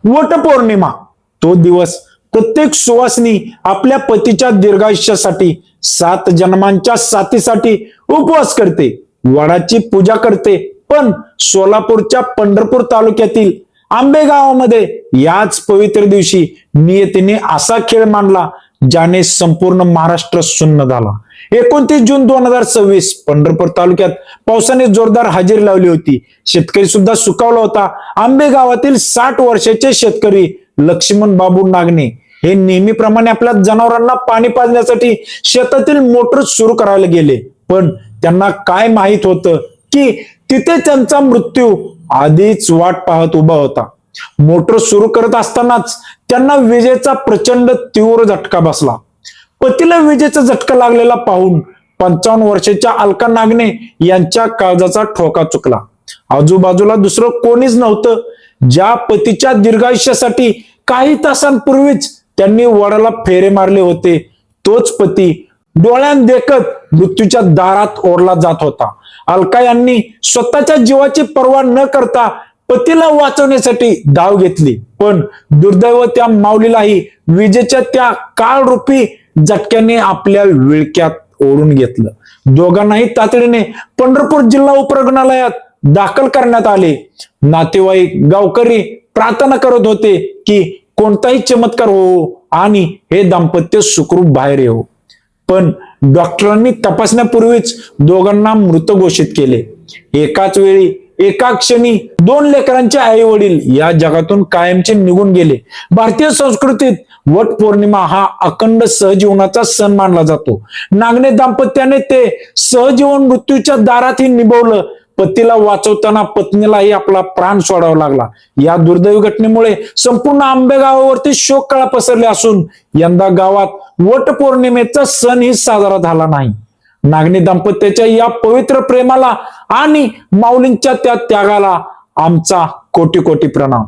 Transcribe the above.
वट पौर्णिमा तो दिवस प्रत्येक सुवासिनी आपल्या पतीच्या दीर्घायुष्यासाठी 7 जन्मांच्या साथीसाठी उपवास करते, वडाची पूजा करते. पण सोलापूरच्या पंढरपूर तालुक्यातील आंबे गावामध्ये याच पवित्र दिवशी नियतीने असा खेळ मांडला ज्याने संपूर्ण महाराष्ट्र सुन्न झाला. 29 जून 2026 पंढरपूर तालुक्यात पावसाने जोरदार हजेरी लावली होती. शेतकरी सुद्धा सुकावला होता. आंबे गावातील 60 वर्षाचे शेतकरी लक्ष्मण बाबू नागणे हे नेहमीप्रमाणे आपल्या जनावरांना पाणी पाजण्यासाठी शेतातील मोटर सुरू करायला गेले. पण त्यांना काय माहित होतं की तिथे त्यांचा मृत्यू आधीच वाट पाहत उभा होता. मोटर सुरू करत असतानाच त्यांना विजेचा प्रचंड तीव्र झटका बसला. पतीला विजेचा झटका लागलेला पाहून 55 वर्षाच्या अलका नागणे यांच्या काळजाचा ठोका चुकला. आजूबाजूला दुसरं कोणीच नव्हतं. ज्या पतीच्या दीर्घायुष्यासाठी काही तासांपूर्वीच त्यांनी वडाला फेरे मारले होते, तोच पती डोळ्यात देखत मृत्यूच्या दारात ओढला जात होता. अलका यांनी स्वतःच्या जीवाची पर्वा न करता पतीला वाचवण्यासाठी धाव घेतली. पण दुर्दैव त्या माऊलीलाही विजेच्या त्या काळरूपी झटक्याने आपल्या विळक्यात ओढून घेतलं. दोघांनाही तातडीने पंढरपूर जिल्हा उपरुग्णालयात दाखल करण्यात आले. नातेवाईक गावकरी प्रार्थना करत होते की कोणताही चमत्कार हो आणि हे दाम्पत्य सुखरूप बाहेर येऊ. पण डॉक्टरांनी तपासण्यापूर्वीच दोघांना मृत घोषित केले. एकाच वेळी एका क्षणी 2 लेकरांचे आई वडील या जगातून कायमचे निघून गेले. भारतीय संस्कृतीत वट पौर्णिमा हा अखंड सहजीवनाचा सण मानला जातो. नागणे दाम्पत्याने ते सहजीवन मृत्यूच्या दारातही निभवलं. पतीला वाचवताना पत्नीलाही आपला प्राण सोडावा लागला. या दुर्दैवी घटनेमुळे संपूर्ण आंबे गावावरती शोककळा पसरले असून यंदा गावात वट पौर्णिमेचा सणही साजरा झाला नाही. नागणे दाम्पत्याच्या या पवित्र प्रेमाला आणि माऊलींच्या त्या त्यागाला आमचा कोटी कोटी प्रणाम.